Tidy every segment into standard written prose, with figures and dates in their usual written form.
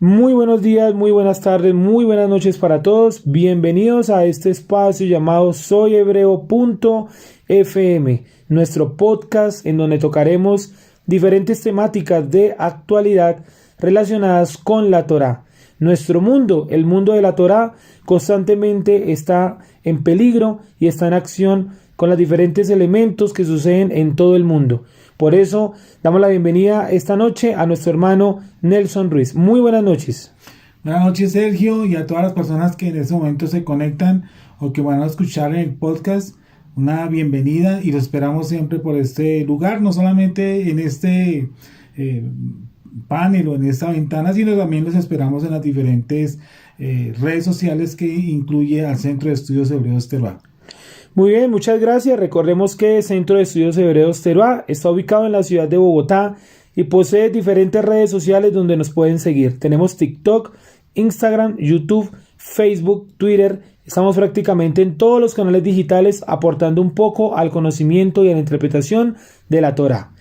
Muy buenos días, muy buenas tardes, muy buenas noches para todos. Bienvenidos a este espacio llamado SoyHebreo.fm, nuestro podcast en donde tocaremos diferentes temáticas de actualidad relacionadas con la Torá. Nuestro mundo, el mundo de la Torá, constantemente está en peligro y está en acción con los diferentes elementos que suceden en todo el mundo. Por eso damos la bienvenida esta noche a nuestro hermano Nelson Ruiz. Muy buenas noches. Buenas noches, Sergio, y a todas las personas que en este momento se conectan o que van a escuchar el podcast. Una bienvenida y los esperamos siempre por este lugar, no solamente en este panel o en esta ventana, sino también los esperamos en las diferentes redes sociales que incluye al Centro de Estudios Hebreos Teruá. Muy bien, muchas gracias. Recordemos que Centro de Estudios Hebreos Teruá está ubicado en la ciudad de Bogotá y posee diferentes redes sociales donde nos pueden seguir. Tenemos TikTok, Instagram, YouTube, Facebook, Twitter. Estamos prácticamente en todos los canales digitales aportando un poco al conocimiento y a la interpretación de la Torá.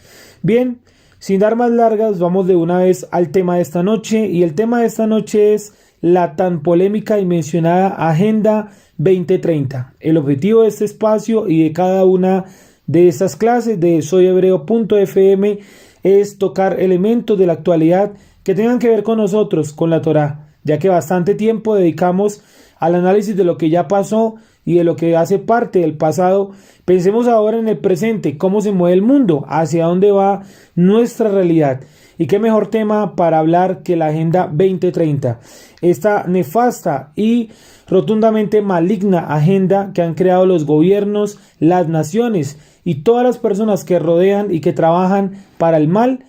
Bien, sin dar más largas, vamos de una vez al tema de esta noche. Y el tema de esta noche es la tan polémica y mencionada Agenda 2030. El objetivo de este espacio y de cada una de estas clases de SoyHebreo.fm es tocar elementos de la actualidad que tengan que ver con nosotros, con la Torá, ya que bastante tiempo dedicamos al análisis de lo que ya pasó y de lo que hace parte del pasado. Pensemos ahora en el presente, cómo se mueve el mundo, hacia dónde va nuestra realidad. Y qué mejor tema para hablar que la Agenda 2030, esta nefasta y rotundamente maligna agenda que han creado los gobiernos, las naciones y todas las personas que rodean y que trabajan para el mal,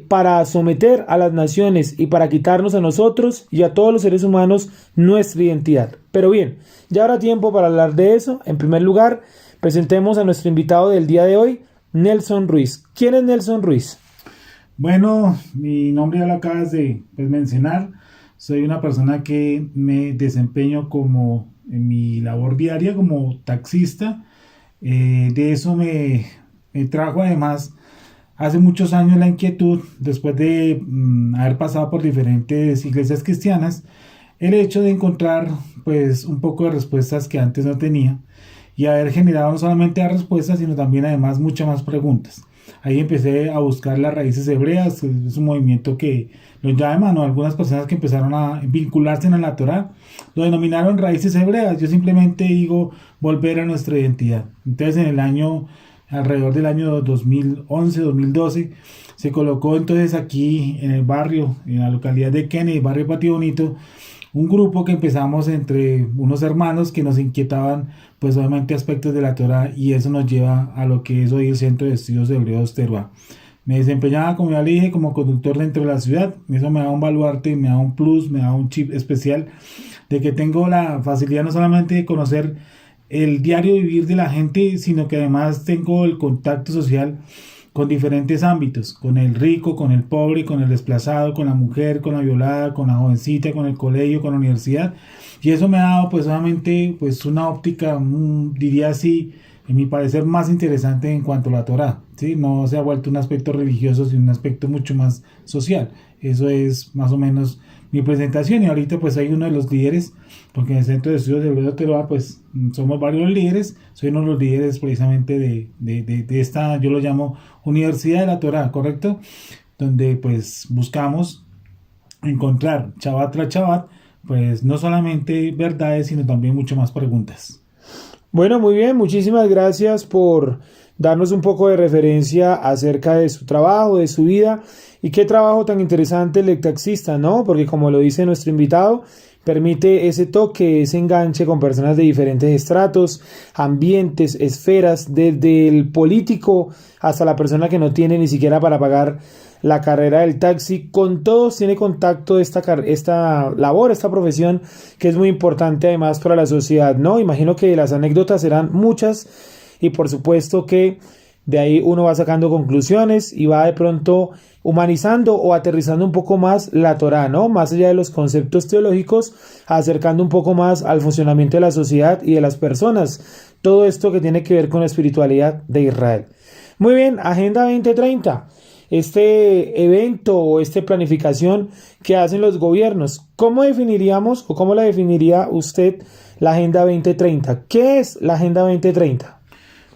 para someter a las naciones y para quitarnos a nosotros y a todos los seres humanos nuestra identidad. Pero bien, ya habrá tiempo para hablar de eso. En primer lugar, presentemos a nuestro invitado del día de hoy, Nelson Ruiz. ¿Quién es Nelson Ruiz? Bueno, mi nombre ya lo acabas de mencionar. Soy una persona que me desempeño en mi labor diaria como taxista. De eso me trajo además hace muchos años la inquietud, después de haber pasado por diferentes iglesias cristianas, el hecho de encontrar pues un poco de respuestas que antes no tenía y haber generado no solamente las respuestas, sino también además muchas más preguntas. Ahí empecé a buscar las raíces hebreas. Es un movimiento que lo llaman, o algunas personas que empezaron a vincularse en la Torá lo denominaron raíces hebreas. Yo simplemente digo volver a nuestra identidad. Entonces alrededor del año 2011-2012 se colocó entonces aquí en el barrio, en la localidad de Kennedy, barrio Patio Bonito, un grupo que empezamos entre unos hermanos que nos inquietaban pues obviamente aspectos de la Torá, y eso nos lleva a lo que es hoy el Centro de Estudios Hebreos Teruá. Me desempeñaba, como ya le dije, como conductor dentro de la ciudad. Eso me da un baluarte, me da un plus, me da un chip especial de que tengo la facilidad no solamente de conocer el diario vivir de la gente, sino que además tengo el contacto social con diferentes ámbitos, con el rico, con el pobre, con el desplazado, con la mujer, con la violada, con la jovencita, con el colegio, con la universidad. Y eso me ha dado pues obviamente pues una óptica, diría así, en mi parecer, más interesante en cuanto a la Torá, ¿sí? No se ha vuelto un aspecto religioso, sino un aspecto mucho más social. Eso es más o menos mi presentación, y ahorita pues soy uno de los líderes, porque en el Centro de Estudios de Hebreos Teruá pues somos varios líderes. Soy uno de los líderes precisamente de esta, yo lo llamo Universidad de la Torá, ¿correcto? Donde pues buscamos encontrar Shabbat tras Shabbat pues no solamente verdades, sino también mucho más preguntas. Bueno, muy bien, muchísimas gracias por darnos un poco de referencia acerca de su trabajo, de su vida, y qué trabajo tan interesante el de taxista, ¿no? Porque como lo dice nuestro invitado, permite ese toque, ese enganche con personas de diferentes estratos, ambientes, esferas, desde el político hasta la persona que no tiene ni siquiera para pagar la carrera del taxi. Con todos tiene contacto esta labor, esta profesión, que es muy importante además para la sociedad, ¿no? Imagino que las anécdotas serán muchas y por supuesto que de ahí uno va sacando conclusiones y va de pronto humanizando o aterrizando un poco más la Torá, ¿no? Más allá de los conceptos teológicos, acercando un poco más al funcionamiento de la sociedad y de las personas. Todo esto que tiene que ver con la espiritualidad de Israel. Muy bien, Agenda 2030. este evento o esta planificación que hacen los gobiernos. ¿Cómo definiríamos o cómo la definiría usted la Agenda 2030? ¿Qué es la Agenda 2030?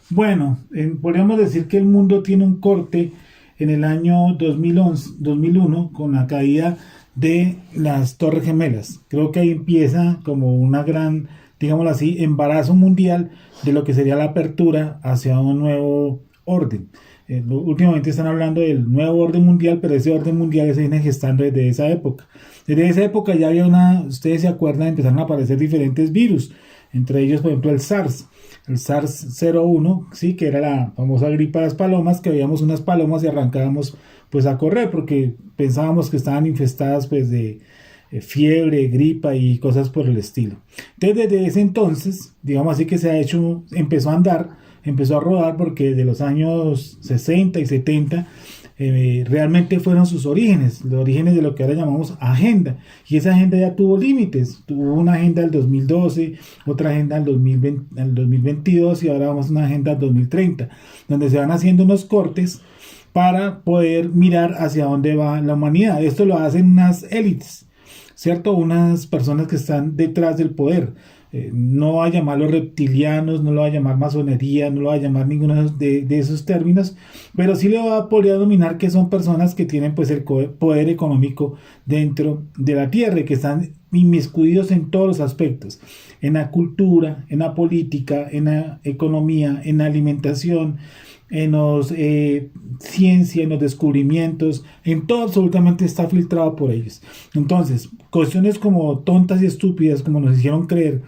Bueno, podríamos decir que el mundo tiene un corte en el año 2001 con la caída de las Torres Gemelas. Creo que ahí empieza como una gran, digámoslo así, embarazo mundial de lo que sería la apertura hacia un nuevo orden. Últimamente están hablando del nuevo orden mundial, pero ese orden mundial se viene gestando desde esa época. Desde esa época ya había ustedes se acuerdan, empezaron a aparecer diferentes virus, entre ellos, por ejemplo, el SARS-01, ¿sí? Que era la famosa gripa de las palomas, que veíamos unas palomas y arrancábamos pues a correr porque pensábamos que estaban infestadas pues de fiebre, gripa y cosas por el estilo. Entonces desde ese entonces, digamos así que empezó a andar, empezó a rodar porque de los años 60 y 70 realmente fueron sus orígenes, los orígenes de lo que ahora llamamos agenda, y esa agenda ya tuvo límites, tuvo una agenda del 2012, otra agenda del 2022 y ahora vamos a una agenda del 2030, donde se van haciendo unos cortes para poder mirar hacia dónde va la humanidad. Esto lo hacen unas élites, ¿cierto? Unas personas que están detrás del poder. No va a llamarlos reptilianos, no lo va a llamar masonería, no lo va a llamar ninguno de esos términos, pero sí le va a poder dominar que son personas que tienen pues el poder económico dentro de la tierra y que están inmiscuidos en todos los aspectos, en la cultura, en la política, en la economía, en la alimentación, en los ciencia, en los descubrimientos, en todo absolutamente está filtrado por ellos. Entonces, cuestiones como tontas y estúpidas, como nos hicieron creer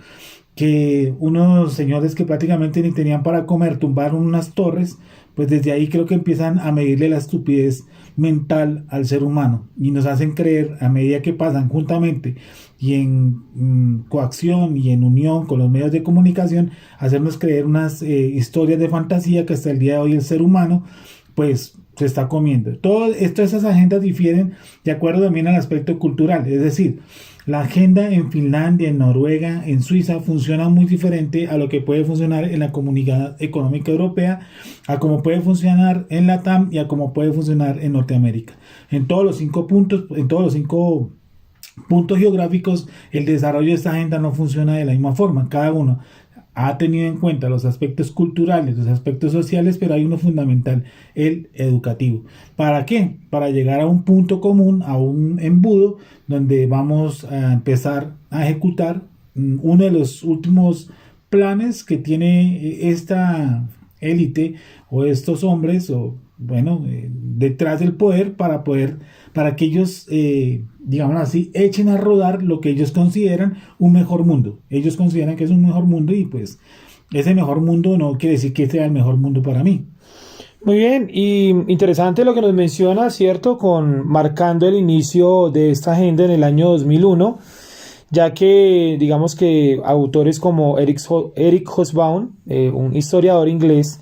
que unos señores que prácticamente ni tenían para comer tumbaron unas torres, pues desde ahí creo que empiezan a medirle la estupidez mental al ser humano y nos hacen creer a medida que pasan juntamente y en coacción y en unión con los medios de comunicación, hacernos creer unas historias de fantasía que hasta el día de hoy el ser humano pues se está comiendo. Todas esas agendas difieren de acuerdo también al aspecto cultural, es decir, la agenda en Finlandia, en Noruega, en Suiza funciona muy diferente a lo que puede funcionar en la Comunidad Económica Europea, a cómo puede funcionar en la TAM y a cómo puede funcionar en Norteamérica. En todos los 5 puntos geográficos, el desarrollo de esta agenda no funciona de la misma forma. Cada uno ha tenido en cuenta los aspectos culturales, los aspectos sociales, pero hay uno fundamental, el educativo. ¿Para qué? Para llegar a un punto común, a un embudo, donde vamos a empezar a ejecutar uno de los últimos planes que tiene esta élite o estos hombres, o bueno, detrás del poder para que ellos, digamos así, echen a rodar lo que ellos consideran un mejor mundo. Ellos consideran que es un mejor mundo y pues ese mejor mundo no quiere decir que sea el mejor mundo para mí. Muy bien, y interesante lo que nos menciona, ¿cierto? Marcando el inicio de esta agenda en el año 2001, ya que digamos que autores como Eric Hobsbawm, un historiador inglés,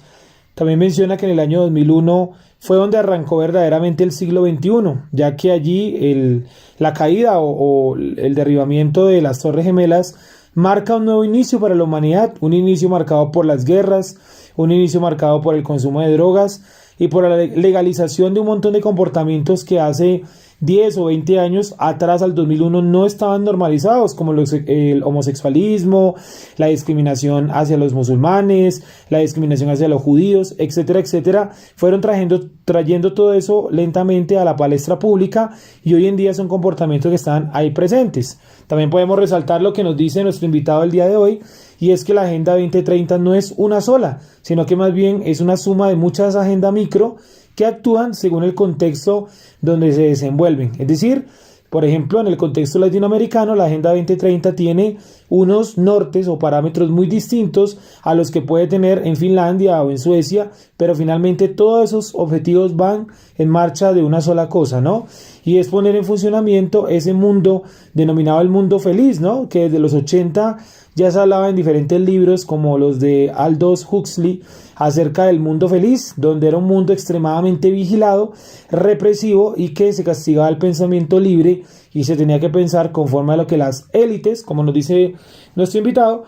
también menciona que en el año 2001 fue donde arrancó verdaderamente el siglo XXI, ya que allí la caída o el derribamiento de las Torres Gemelas marca un nuevo inicio para la humanidad, un inicio marcado por las guerras, un inicio marcado por el consumo de drogas y por la legalización de un montón de comportamientos que hace 10 o 20 años atrás, al 2001, no estaban normalizados, como el homosexualismo, la discriminación hacia los musulmanes, la discriminación hacia los judíos, etcétera, etcétera. Fueron trayendo todo eso lentamente a la palestra pública y hoy en día son comportamientos que están ahí presentes. También podemos resaltar lo que nos dice nuestro invitado el día de hoy, y es que la Agenda 2030 no es una sola, sino que más bien es una suma de muchas agendas micro que actúan según el contexto donde se desenvuelven. Es decir, por ejemplo, en el contexto latinoamericano, la Agenda 2030 tiene unos nortes o parámetros muy distintos a los que puede tener en Finlandia o en Suecia, pero finalmente todos esos objetivos van en marcha de una sola cosa, ¿no? Y es poner en funcionamiento ese mundo denominado el mundo feliz, ¿no? Que desde los 80 ya se hablaba en diferentes libros como los de Aldous Huxley acerca del mundo feliz, donde era un mundo extremadamente vigilado, represivo y que se castigaba el pensamiento libre y se tenía que pensar conforme a lo que las élites, como nos dice nuestro invitado,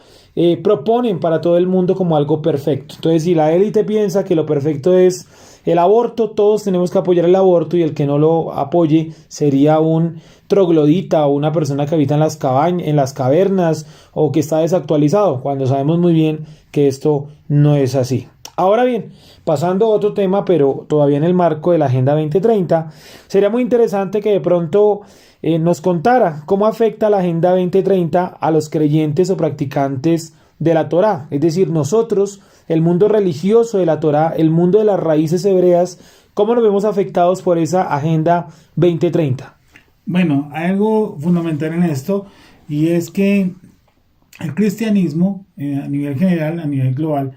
proponen para todo el mundo como algo perfecto. Entonces, si la élite piensa que lo perfecto es el aborto, todos tenemos que apoyar el aborto y el que no lo apoye sería un troglodita o una persona que habita en las cavernas o que está desactualizado, cuando sabemos muy bien que esto no es así. Ahora bien, pasando a otro tema, pero todavía en el marco de la Agenda 2030, sería muy interesante que de pronto nos contara cómo afecta la Agenda 2030 a los creyentes o practicantes de la Torá, es decir, nosotros, el mundo religioso de la Torá, el mundo de las raíces hebreas, ¿cómo nos vemos afectados por esa Agenda 2030? Bueno, hay algo fundamental en esto y es que el cristianismo a nivel general, a nivel global,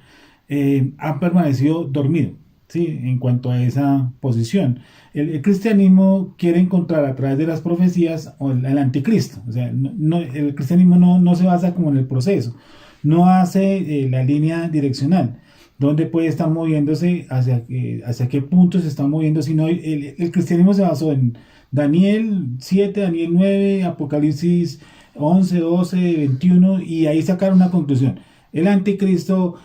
ha permanecido dormido, ¿sí? En cuanto a esa posición. El cristianismo quiere encontrar a través de las profecías el anticristo. O sea, el cristianismo no se basa como en el proceso, no hace la línea direccional, donde puede estar moviéndose, hacia qué punto se está moviendo, sino el cristianismo se basó en Daniel 7, Daniel 9, Apocalipsis 11, 12, 21, y ahí sacaron una conclusión. El anticristo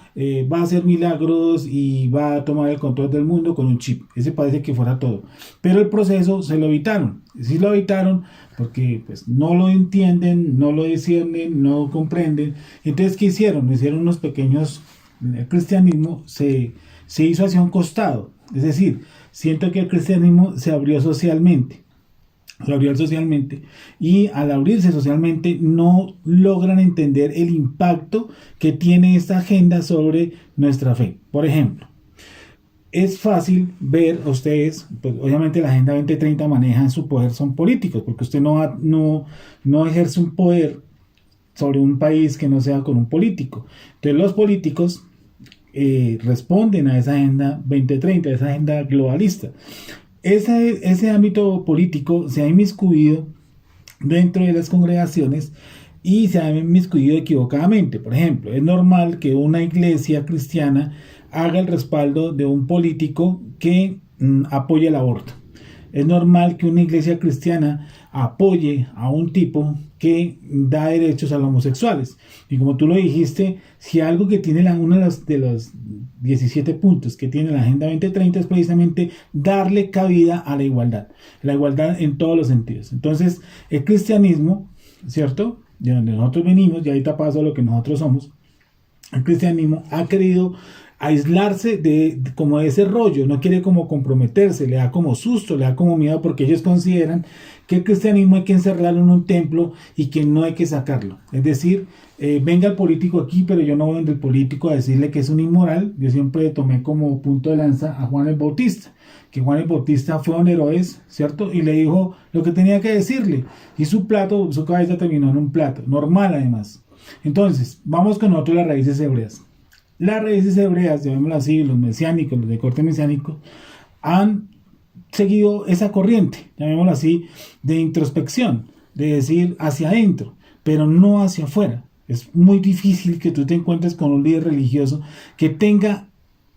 va a hacer milagros y va a tomar el control del mundo con un chip. Ese parece que fuera todo. Pero el proceso se lo evitaron. Sí lo evitaron porque pues, no lo entienden, no lo disciernen, no comprenden. Entonces, ¿qué hicieron? Hicieron unos pequeños... El cristianismo se hizo hacia un costado. Es decir, siento que el cristianismo se abrió socialmente. Y al abrirse socialmente no logran entender el impacto que tiene esta agenda sobre nuestra fe. Por ejemplo, es fácil ver a ustedes, pues obviamente la Agenda 2030 maneja su poder, son políticos, porque usted no ejerce un poder sobre un país que no sea con un político. Entonces los políticos responden a esa Agenda 2030, a esa agenda globalista. Ese ámbito político se ha inmiscuido dentro de las congregaciones y se ha inmiscuido equivocadamente. Por ejemplo, es normal que una iglesia cristiana haga el respaldo de un político que apoye el aborto. Es normal que una iglesia cristiana apoye a un tipo que da derechos a los homosexuales. Y como tú lo dijiste, si algo que tiene uno de los 17 puntos que tiene la Agenda 2030 es precisamente darle cabida a la igualdad en todos los sentidos. Entonces, el cristianismo, ¿cierto? De donde nosotros venimos, y ahorita paso a lo que nosotros somos, el cristianismo ha querido aislarse de como ese rollo, no quiere como comprometerse, le da como susto, le da como miedo, porque ellos consideran que el cristianismo hay que encerrarlo en un templo y que no hay que sacarlo. Es decir, venga el político aquí, pero yo no voy donde el político a decirle que es un inmoral. Yo siempre tomé como punto de lanza a Juan el Bautista, que Juan el Bautista fue a un Herodes, ¿cierto? Y le dijo lo que tenía que decirle, y su cabeza terminó en un plato, normal además. Entonces, vamos con otro, las raíces hebreas. Las raíces hebreas, llamémoslo así, los mesiánicos, los de corte mesiánico, han seguido esa corriente, llamémoslo así, de introspección, de decir hacia adentro, pero no hacia afuera. Es muy difícil que tú te encuentres con un líder religioso que tenga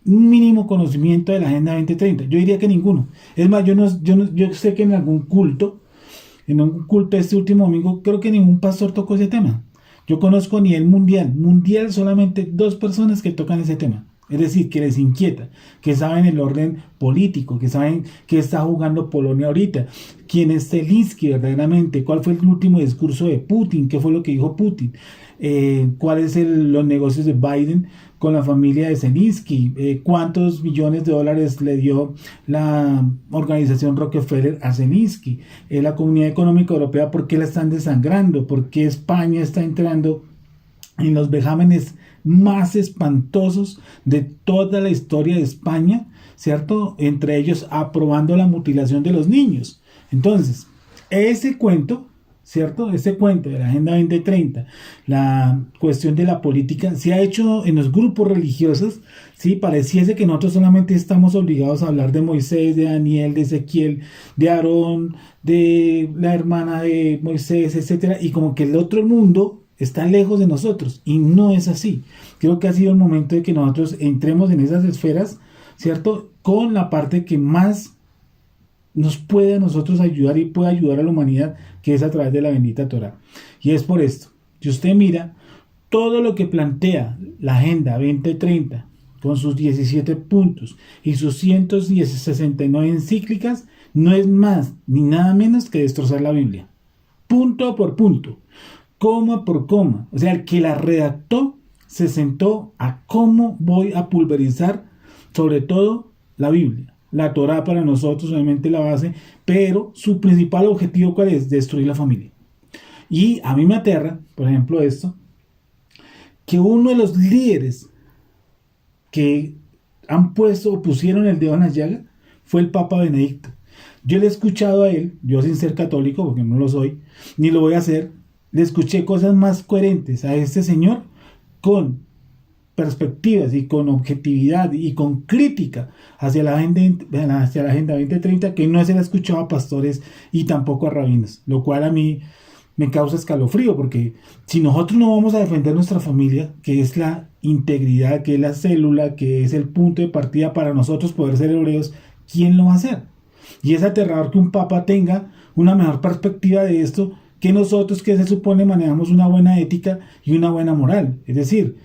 un mínimo conocimiento de la Agenda 2030. Yo diría que ninguno. Es más, yo sé que en un culto este último domingo, creo que ningún pastor tocó ese tema. Yo conozco a nivel mundial solamente 2 personas que tocan ese tema. Es decir, que les inquieta, que saben el orden político, que saben que está jugando Polonia ahorita, quién es Zelensky verdaderamente, cuál fue el último discurso de Putin, qué fue lo que dijo Putin, cuáles son los negocios de Biden con la familia de Zelensky, cuántos millones de dólares le dio la organización Rockefeller a Zelensky, la Comunidad Económica Europea, por qué la están desangrando, por qué España está entrando en los vejámenes más espantosos de toda la historia de España, ¿cierto? Entre ellos aprobando la mutilación de los niños. Entonces, ese cuento, ¿cierto? Ese cuento de la Agenda 2030, la cuestión de la política, se ha hecho en los grupos religiosos, ¿sí? Pareciese que nosotros solamente estamos obligados a hablar de Moisés, de Daniel, de Ezequiel, de Aarón, de la hermana de Moisés, etcétera, y como que el otro mundo está lejos de nosotros, y no es así. Creo que ha sido el momento de que nosotros entremos en esas esferas, ¿cierto? Con la parte que más nos puede a nosotros ayudar y puede ayudar a la humanidad, que es a través de la bendita Torá. Y es por esto, si usted mira todo lo que plantea la Agenda 2030 con sus 17 puntos y sus 169 encíclicas, no es más ni nada menos que destrozar la Biblia. Punto por punto, coma por coma. O sea, el que la redactó se sentó a cómo voy a pulverizar sobre todo la Biblia. La Torá para nosotros obviamente la base, pero su principal objetivo ¿cuál es? Destruir la familia. Y a mí me aterra, por ejemplo, esto, que uno de los líderes que han puesto o pusieron el dedo en la llaga fue el Papa Benedicto. Yo le he escuchado a él, yo sin ser católico, porque no lo soy, ni lo voy a hacer, le escuché cosas más coherentes a este señor con perspectivas y con objetividad y con crítica hacia la Agenda 2030 que no se le ha escuchado a pastores y tampoco a rabinos, lo cual a mí me causa escalofrío, porque si nosotros no vamos a defender nuestra familia, que es la integridad, que es la célula, que es el punto de partida para nosotros poder ser hebreos, ¿quién lo va a hacer? Y es aterrador que un papa tenga una mejor perspectiva de esto que nosotros, que se supone manejamos una buena ética y una buena moral. Es decir,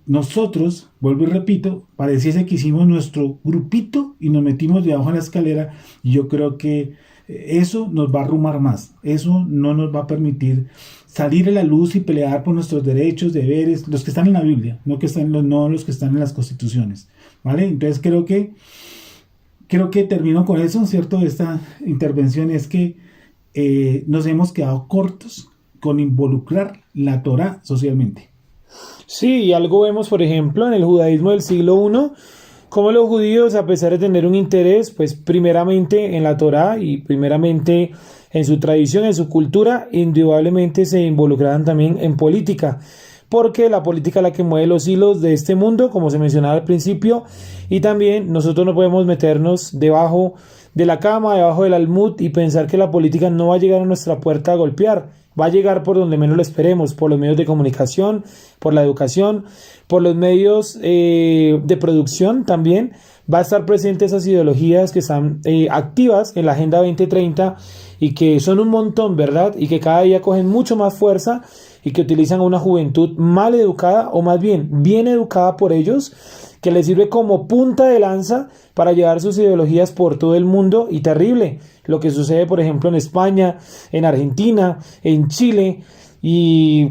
nosotros, vuelvo y repito, pareciese que hicimos nuestro grupito y nos metimos debajo de la escalera, y yo creo que eso nos va a arrumar más. Eso no nos va a permitir salir a la luz y pelear por nuestros derechos, deberes, los que están en la Biblia, no los que están en las constituciones, ¿vale? Entonces creo que termino con eso, ¿cierto? Esta intervención es que nos hemos quedado cortos con involucrar la Torá socialmente. Sí, y algo vemos, por ejemplo, en el judaísmo del siglo I, como los judíos, a pesar de tener un interés, pues primeramente en la Torá y primeramente en su tradición, en su cultura, indudablemente se involucraban también en política, porque la política es la que mueve los hilos de este mundo, como se mencionaba al principio, y también nosotros no podemos meternos debajo de la cama, debajo del almud y pensar que la política no va a llegar a nuestra puerta a golpear. Va a llegar por donde menos lo esperemos, por los medios de comunicación, por la educación, por los medios de producción también. Va a estar presente esas ideologías que están activas en la Agenda 2030 y que son un montón, ¿verdad? Y que cada día cogen mucho más fuerza y que utilizan a una juventud mal educada, o más bien educada por ellos, que les sirve como punta de lanza para llevar sus ideologías por todo el mundo. Y terrible lo que sucede, por ejemplo, en España, en Argentina, en Chile, y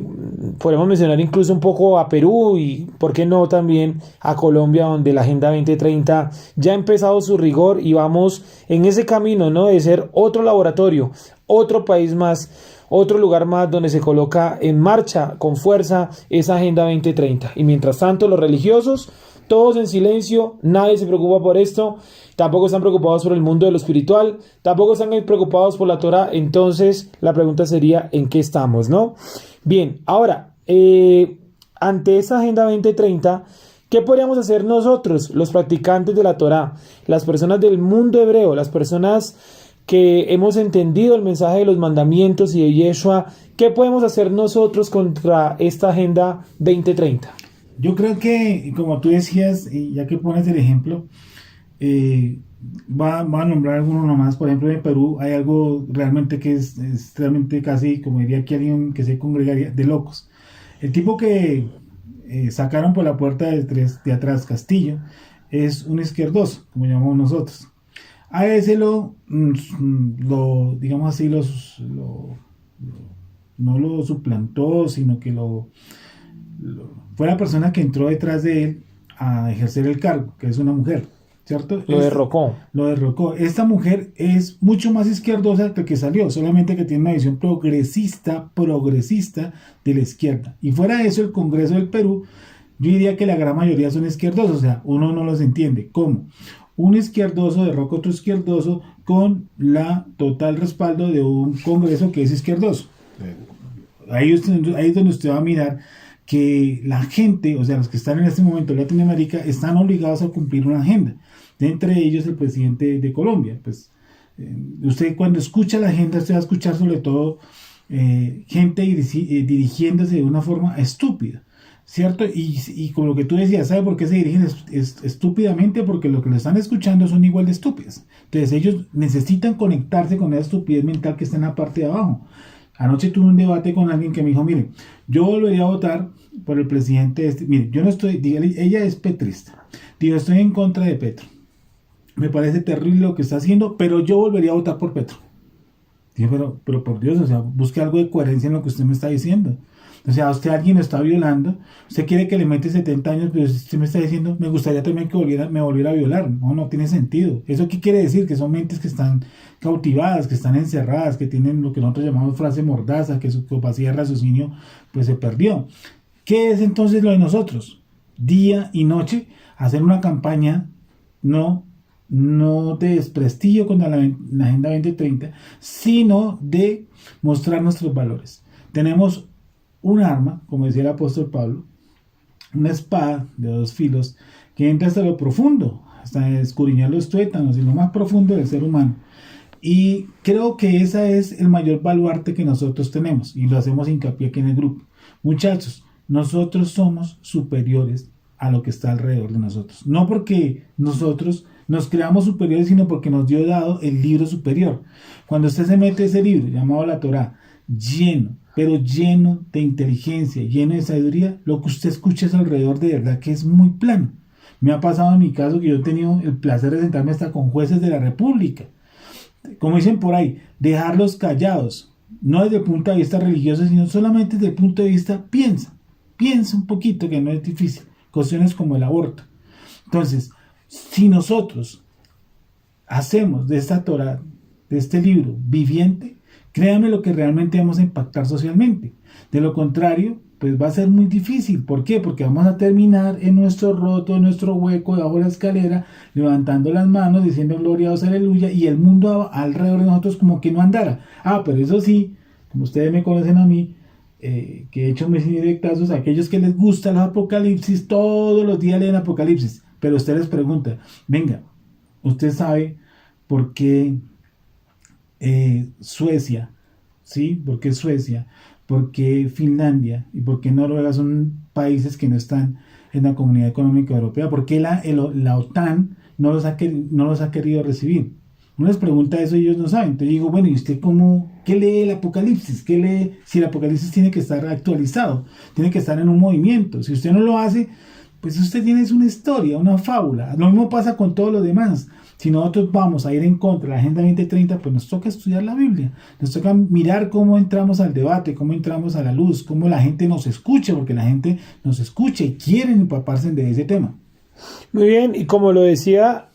podemos mencionar incluso un poco a Perú y, ¿por qué no, también a Colombia, donde la Agenda 2030 ya ha empezado su rigor y vamos en ese camino, ¿no?, de ser otro laboratorio, otro país más, otro lugar más donde se coloca en marcha con fuerza esa Agenda 2030. Y mientras tanto, los religiosos, todos en silencio, nadie se preocupa por esto, tampoco están preocupados por el mundo de lo espiritual, tampoco están preocupados por la Torá. Entonces la pregunta sería, ¿en qué estamos, no? Bien, ahora, ante esa Agenda 2030, ¿qué podríamos hacer nosotros, los practicantes de la Torá, las personas del mundo hebreo, las personas que hemos entendido el mensaje de los mandamientos y de Yeshua? ¿Qué podemos hacer nosotros contra esta Agenda 2030? Yo creo que, como tú decías, ya que pones el ejemplo, va a nombrar alguno nomás. Por ejemplo, en Perú hay algo realmente que es realmente casi, como diría aquí alguien que se congregaría, de locos. El tipo que sacaron por la puerta de atrás, Castillo, es un izquierdoso, como llamamos nosotros. A ese digamos así, no lo suplantó, sino que fue la persona que entró detrás de él a ejercer el cargo, que es una mujer, ¿cierto? Lo derrocó. Esta mujer es mucho más izquierdosa que el que salió, solamente que tiene una visión progresista de la izquierda. Y fuera de eso, el Congreso del Perú, yo diría que la gran mayoría son izquierdosos, o sea, uno no los entiende. ¿Cómo? Un izquierdoso derroca a otro izquierdoso con la total respaldo de un Congreso que es izquierdoso. Ahí es donde usted va a mirar que la gente, o sea, los que están en este momento en Latinoamérica, están obligados a cumplir una agenda. De entre ellos el presidente de Colombia. Pues usted, cuando escucha la agenda, usted va a escuchar sobre todo gente dirigiéndose de una forma estúpida, ¿cierto? Y con lo que tú decías, ¿sabe por qué se dirigen estúpidamente? Porque lo que lo están escuchando son igual de estúpidos. Entonces ellos necesitan conectarse con esa estupidez mental que está en la parte de abajo. Anoche tuve un debate con alguien que me dijo, mire, yo volvería a votar por el presidente este. Mire, yo no estoy, ella es petrista. Digo, estoy en contra de Petro. Me parece terrible lo que está haciendo, pero yo volvería a votar por Petro. Digo, pero por Dios, o sea, busque algo de coherencia en lo que usted me está diciendo. O sea, usted alguien lo está violando, usted quiere que le mete 70 años, pero usted me está diciendo, me gustaría también que me volviera a violar. No tiene sentido. ¿Eso qué quiere decir? Que son mentes que están cautivadas, que están encerradas, que tienen lo que nosotros llamamos frase mordaza, que su capacidad de raciocinio pues se perdió. ¿Qué es entonces lo de nosotros? Día y noche, hacer una campaña no de desprestigio contra la Agenda 2030, sino de mostrar nuestros valores. Tenemos un arma, como decía el apóstol Pablo, una espada de dos filos que entra hasta lo profundo, hasta escudriñar los tuétanos y lo más profundo del ser humano. Y creo que ese es el mayor baluarte que nosotros tenemos, y lo hacemos hincapié aquí en el grupo. Muchachos, nosotros somos superiores a lo que está alrededor de nosotros. No porque nosotros nos creamos superiores, sino porque nos dio dado el libro superior. Cuando usted se mete ese libro, llamado la Torá, lleno, pero lleno de inteligencia, lleno de sabiduría, lo que usted escucha es alrededor de verdad que es muy plano. Me ha pasado en mi caso que yo he tenido el placer de sentarme hasta con jueces de la República. Como dicen por ahí, dejarlos callados, no desde el punto de vista religioso, sino solamente desde el punto de vista piensa un poquito, que no es difícil, cuestiones como el aborto. Entonces, si nosotros hacemos de esta Torá, de este libro viviente, créanme lo que realmente vamos a impactar socialmente. De lo contrario, pues va a ser muy difícil. ¿Por qué? Porque vamos a terminar en nuestro roto, en nuestro hueco debajo de la escalera, levantando las manos, diciendo gloria a Dios, aleluya, y el mundo alrededor de nosotros como que no andara. Pero eso sí, como ustedes me conocen a mí, que he hecho mis indirectazos, aquellos que les gusta el Apocalipsis, todos los días leen Apocalipsis, pero usted les pregunta, venga, usted sabe por qué Suecia, ¿sí? ¿Por qué Suecia? ¿Por qué Finlandia? ¿Y por qué Noruega son países que no están en la Comunidad Económica Europea? ¿Por qué la OTAN no los ha querido recibir? Uno les pregunta eso y ellos no saben. Entonces digo, bueno, ¿y usted qué lee el Apocalipsis? ¿Qué lee? Si el Apocalipsis tiene que estar actualizado, tiene que estar en un movimiento. Si usted no lo hace, pues usted tiene una historia, una fábula. Lo mismo pasa con todo lo demás. Si nosotros vamos a ir en contra de la Agenda 2030, pues nos toca estudiar la Biblia. Nos toca mirar cómo entramos al debate, cómo entramos a la luz, cómo la gente nos escucha, porque la gente nos escucha y quieren empaparse de ese tema. Muy bien, y como lo decía,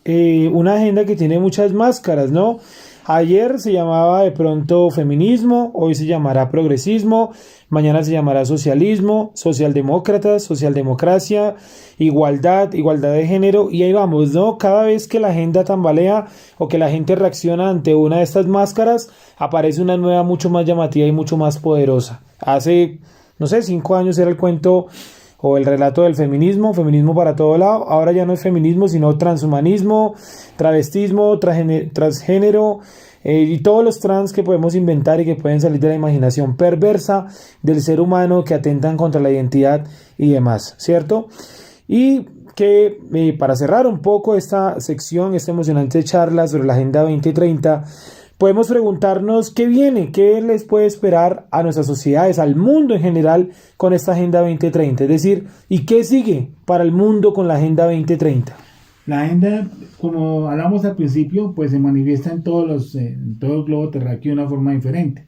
una agenda que tiene muchas máscaras, ¿no? Ayer se llamaba de pronto feminismo, hoy se llamará progresismo, mañana se llamará socialismo, socialdemócratas, socialdemocracia, igualdad de género, y ahí vamos, ¿no? Cada vez que la agenda tambalea o que la gente reacciona ante una de estas máscaras, aparece una nueva mucho más llamativa y mucho más poderosa. Hace, 5 años era el cuento o el relato del feminismo para todo lado. Ahora ya no es feminismo, sino transhumanismo, travestismo, transgénero, y todos los trans que podemos inventar y que pueden salir de la imaginación perversa del ser humano, que atentan contra la identidad y demás, ¿cierto? Y que para cerrar un poco esta sección, esta emocionante charla sobre la Agenda 2030, podemos preguntarnos qué viene, qué les puede esperar a nuestras sociedades, al mundo en general con esta Agenda 2030. Es decir, ¿y qué sigue para el mundo con la Agenda 2030? La agenda, como hablamos al principio, pues se manifiesta en todo el globo terráqueo de una forma diferente.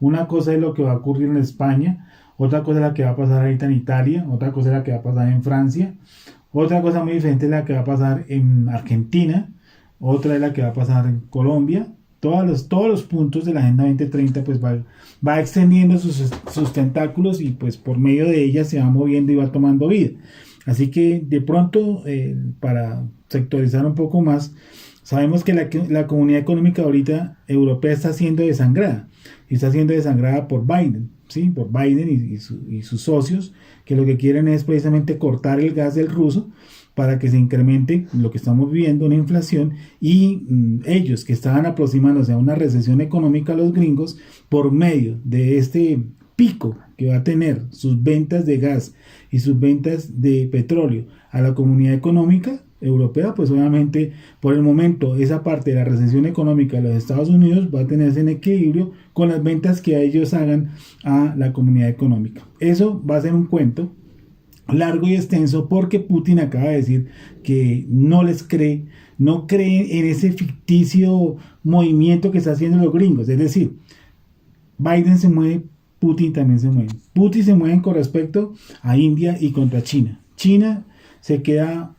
Una cosa es lo que va a ocurrir en España, otra cosa es la que va a pasar ahorita en Italia, otra cosa es la que va a pasar en Francia, otra cosa muy diferente es la que va a pasar en Argentina, otra es la que va a pasar en Colombia. Todos los puntos de la Agenda 2030 pues va extendiendo sus tentáculos, y pues por medio de ella se va moviendo y va tomando vida. Así que de pronto, para sectorizar un poco más, sabemos que la Comunidad Económica ahorita europea está siendo desangrada, y está siendo desangrada por Biden, ¿sí? Por Biden y sus socios, que lo que quieren es precisamente cortar el gas del ruso para que se incremente lo que estamos viviendo, una inflación, y ellos que estaban aproximándose a una recesión económica, los gringos, por medio de este pico que va a tener sus ventas de gas y sus ventas de petróleo a la Comunidad Económica, Europea, pues obviamente por el momento esa parte de la recesión económica de los Estados Unidos va a tenerse en equilibrio con las ventas que ellos hagan a la comunidad económica. Eso va a ser un cuento largo y extenso porque Putin acaba de decir que no cree en ese ficticio movimiento que está haciendo los gringos. Es decir, Biden se mueve, Putin también se mueve. Putin se mueve con respecto a India y contra China. China se queda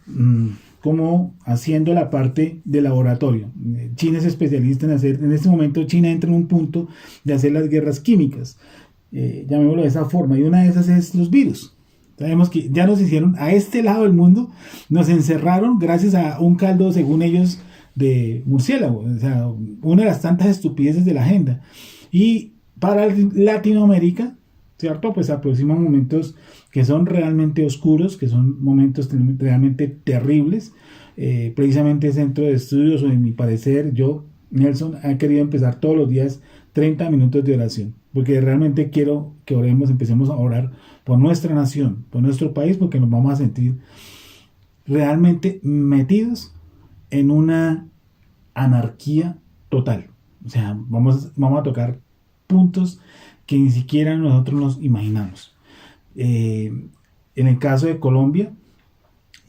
como haciendo la parte de laboratorio. China es especialista en este momento China entra en un punto de hacer las guerras químicas, llamémoslo de esa forma, y una de esas es los virus. Sabemos que ya nos hicieron a este lado del mundo, nos encerraron gracias a un caldo, según ellos, de murciélago, o sea, una de las tantas estupideces de la agenda. Y para Latinoamérica, ¿cierto? Pues aproximan momentos que son realmente oscuros, que son momentos realmente terribles. Precisamente el Centro de Estudios, o en mi parecer, Nelson, ha querido empezar todos los días 30 minutos de oración, porque realmente quiero que oremos, empecemos a orar por nuestra nación, por nuestro país, porque nos vamos a sentir realmente metidos en una anarquía total. O sea, vamos a tocar puntos que ni siquiera nosotros nos imaginamos. En el caso de Colombia,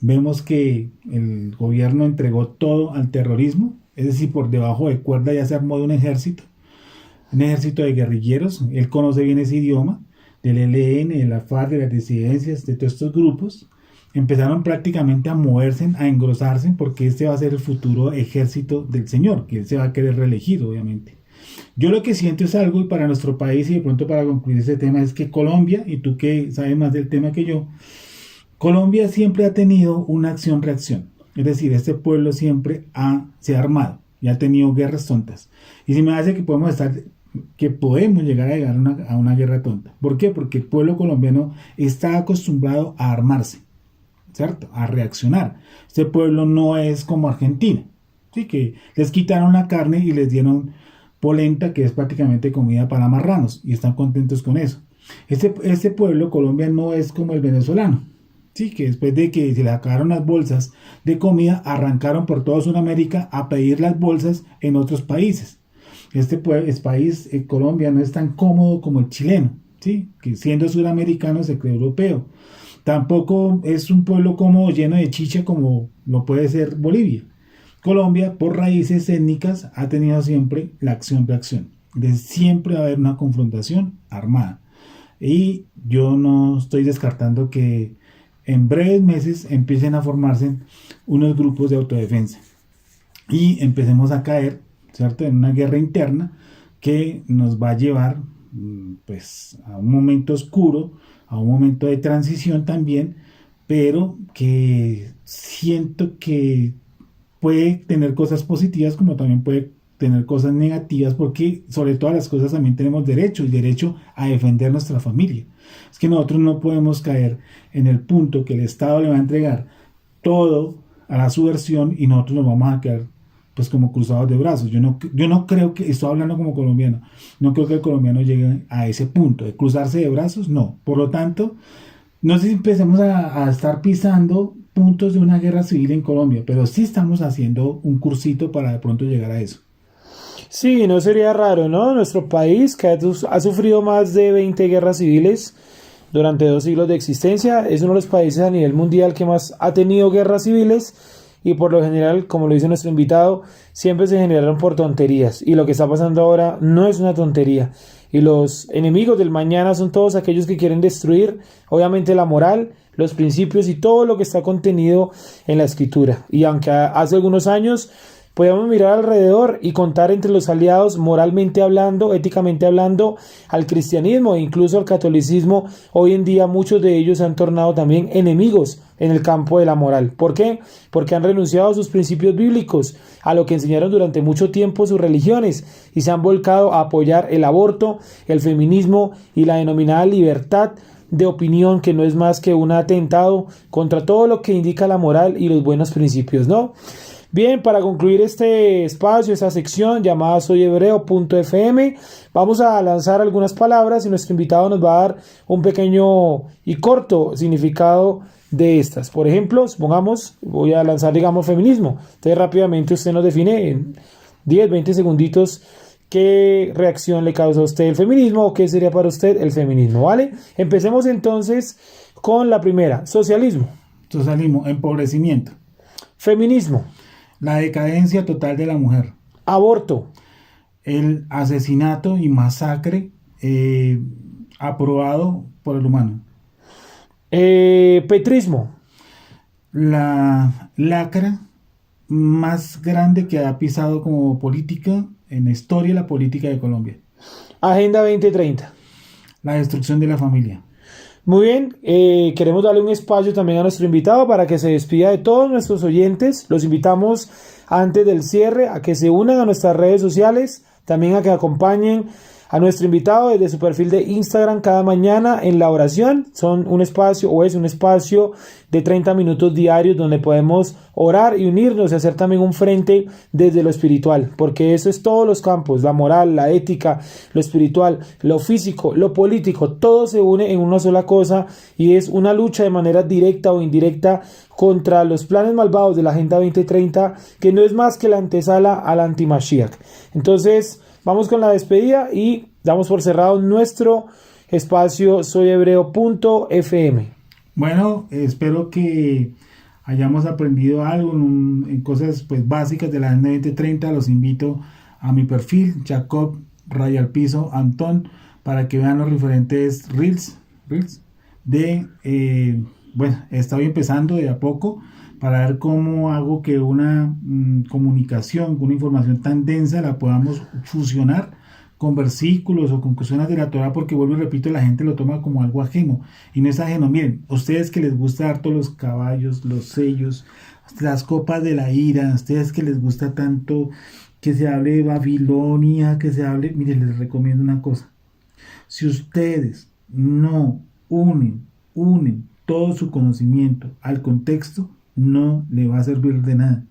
vemos que el gobierno entregó todo al terrorismo, es decir, por debajo de cuerda ya se armó de un ejército de guerrilleros. Él conoce bien ese idioma, del ELN, de la FARC, de las disidencias, de todos estos grupos. Empezaron prácticamente a moverse, a engrosarse, porque este va a ser el futuro ejército del señor, que él se va a querer reelegir, obviamente. Yo lo que siento es algo, y para nuestro país, y de pronto para concluir este tema, es que Colombia, y tú que sabes más del tema que yo, Colombia siempre ha tenido una acción-reacción. Es decir, este pueblo siempre se ha armado y ha tenido guerras tontas. Y si me hace que podemos llegar a una guerra tonta. ¿Por qué? Porque el pueblo colombiano está acostumbrado a armarse, ¿cierto? A reaccionar. Este pueblo no es como Argentina, ¿sí? Que les quitaron la carne y les dieron polenta, que es prácticamente comida para marranos, y están contentos con eso. Este pueblo, Colombia, no es como el venezolano, ¿sí? Que después de que se le acabaron las bolsas de comida, arrancaron por toda Sudamérica a pedir las bolsas en otros países. Este país, Colombia, no es tan cómodo como el chileno, ¿sí? Que siendo sudamericano se cree europeo. Tampoco es un pueblo cómodo, lleno de chicha, como lo puede ser Bolivia. Colombia, por raíces étnicas, ha tenido siempre la acción-reacción. Siempre va a haber una confrontación armada. Y yo no estoy descartando que en breves meses empiecen a formarse unos grupos de autodefensa. Y empecemos a caer, ¿cierto?, en una guerra interna que nos va a llevar pues a un momento oscuro, a un momento de transición también, pero que siento que puede tener cosas positivas como también puede tener cosas negativas, porque sobre todas las cosas también tenemos derecho a defender nuestra familia. Es que nosotros no podemos caer en el punto que el Estado le va a entregar todo a la subversión y nosotros nos vamos a quedar pues como cruzados de brazos. Yo no creo que, estoy hablando como colombiano, no creo que el colombiano llegue a ese punto de cruzarse de brazos, no. Por lo tanto, no sé si empecemos a estar pisando puntos de una guerra civil en Colombia, pero sí estamos haciendo un cursito para de pronto llegar a eso. Sí, no sería raro, ¿no? Nuestro país, que ha sufrido más de 20 guerras civiles durante 2 siglos de existencia, es uno de los países a nivel mundial que más ha tenido guerras civiles, y por lo general, como lo dice nuestro invitado, siempre se generaron por tonterías, y lo que está pasando ahora no es una tontería, y los enemigos del mañana son todos aquellos que quieren destruir, obviamente, la moral, los principios y todo lo que está contenido en la escritura. Y aunque hace algunos años podemos mirar alrededor y contar entre los aliados, moralmente hablando, éticamente hablando, al cristianismo e incluso al catolicismo, hoy en día muchos de ellos se han tornado también enemigos en el campo de la moral. ¿Por qué? Porque han renunciado a sus principios bíblicos, a lo que enseñaron durante mucho tiempo sus religiones, y se han volcado a apoyar el aborto, el feminismo y la denominada libertad de opinión, que no es más que un atentado contra todo lo que indica la moral y los buenos principios, ¿no? Bien, para concluir este espacio, esta sección llamada soyhebreo.fm, vamos a lanzar algunas palabras y nuestro invitado nos va a dar un pequeño y corto significado de estas. Por ejemplo, supongamos, voy a lanzar, digamos, feminismo. Entonces rápidamente usted nos define en 10, 20 segunditos qué reacción le causa a usted el feminismo o qué sería para usted el feminismo, ¿vale? Empecemos entonces con la primera, socialismo. Socialismo, empobrecimiento. Feminismo. La decadencia total de la mujer. Aborto. El asesinato y masacre aprobado por el humano. Petrismo. La lacra más grande que ha pisado como política en la historia de la política de Colombia. Agenda 2030. La destrucción de la familia. Muy bien, queremos darle un espacio también a nuestro invitado para que se despida de todos nuestros oyentes. Los invitamos antes del cierre a que se unan a nuestras redes sociales, también a que acompañen a nuestro invitado desde su perfil de Instagram cada mañana en la oración. Son un espacio o es un espacio de 30 minutos diarios donde podemos orar y unirnos y hacer también un frente desde lo espiritual, porque eso es todos los campos, la moral, la ética, lo espiritual, lo físico, lo político, todo se une en una sola cosa y es una lucha de manera directa o indirecta contra los planes malvados de la Agenda 2030, que no es más que la antesala al anti-Mashiach. Entonces, vamos con la despedida y damos por cerrado nuestro espacio soyhebreo.fm. Bueno, espero que hayamos aprendido algo en cosas pues básicas de la Agenda 2030. Los invito a mi perfil, Jacob _Antón, para que vean los diferentes reels de, bueno, he estado empezando de a poco para ver cómo hago que una comunicación, una información tan densa la podamos fusionar con versículos o conclusiones de la Torah, porque vuelvo y repito, la gente lo toma como algo ajeno, y no es ajeno. Miren, a ustedes que les gusta harto los caballos, los sellos, las copas de la ira, a ustedes que les gusta tanto que se hable de Babilonia, que se hable, miren, les recomiendo una cosa: si ustedes no unen todo su conocimiento al contexto, no le va a servir de nada.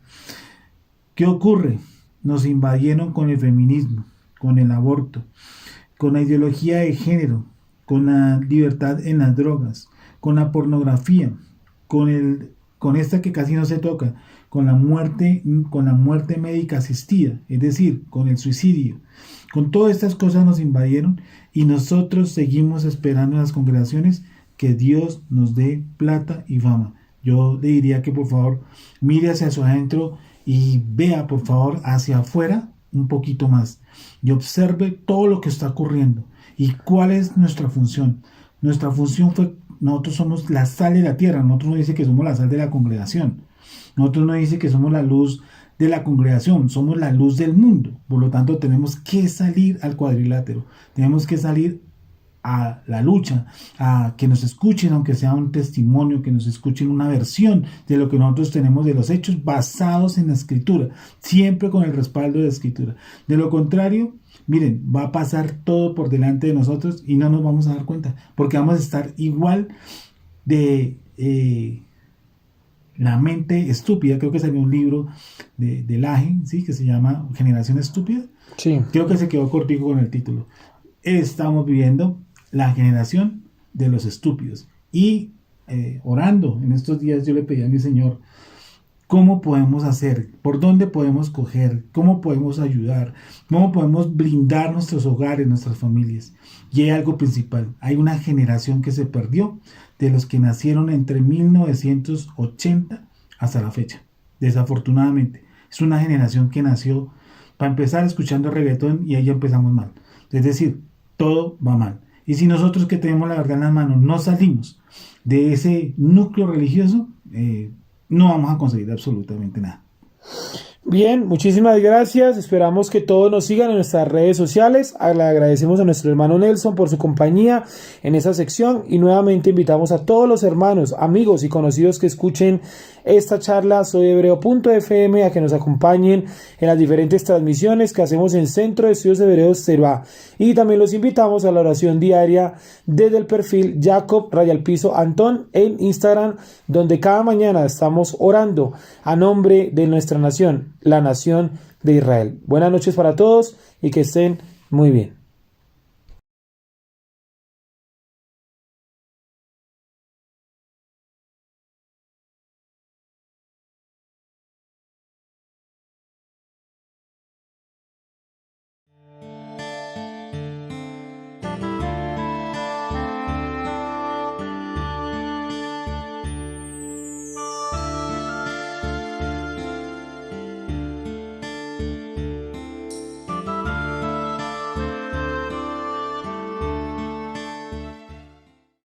¿Qué ocurre? Nos invadieron con el feminismo, con el aborto, con la ideología de género, con la libertad en las drogas, con la pornografía, con esta que casi no se toca, con la muerte médica asistida, es decir, con el suicidio. Con todas estas cosas nos invadieron y nosotros seguimos esperando en las congregaciones que Dios nos dé plata y fama. Yo le diría que por favor mire hacia su adentro y vea por favor hacia afuera un poquito más y observe todo lo que está ocurriendo y cuál es nuestra función. Nuestra función fue, nosotros somos la sal de la tierra. Nosotros no dice que somos la sal de la congregación, nosotros no dice que somos la luz de la congregación, somos la luz del mundo. Por lo tanto tenemos que salir al cuadrilátero, tenemos que salir a la lucha, a que nos escuchen, aunque sea un testimonio, que nos escuchen una versión de lo que nosotros tenemos de los hechos basados en la escritura, siempre con el respaldo de la escritura. De lo contrario, miren, va a pasar todo por delante de nosotros y no nos vamos a dar cuenta, porque vamos a estar igual de la mente estúpida. Creo que salió un libro de Laje, ¿sí?, que se llama Generación Estúpida. Sí. Creo que se quedó cortico con el título. Estamos viviendo la generación de los estúpidos. Y orando en estos días yo le pedí a mi Señor, ¿cómo podemos hacer? ¿Por dónde podemos coger? ¿Cómo podemos ayudar? ¿Cómo podemos blindar nuestros hogares, nuestras familias? Y hay algo principal: hay una generación que se perdió de los que nacieron entre 1980 hasta la fecha. Desafortunadamente, es una generación que nació, para empezar, escuchando reggaetón, y ahí ya empezamos mal. Es decir, todo va mal. Y si nosotros, que tenemos la verdad en las manos, no salimos de ese núcleo religioso, no vamos a conseguir absolutamente nada. Bien, muchísimas gracias. Esperamos que todos nos sigan en nuestras redes sociales. Le agradecemos a nuestro hermano Nelson por su compañía en esa sección y nuevamente invitamos a todos los hermanos, amigos y conocidos que escuchen esta charla soyhebreo.fm a que nos acompañen en las diferentes transmisiones que hacemos en Centro de Estudios Hebreos Teruá, y también los invitamos a la oración diaria desde el perfil Jacob _Antón en Instagram, donde cada mañana estamos orando a nombre de nuestra nación, la nación de Israel. Buenas noches para todos y que estén muy bien.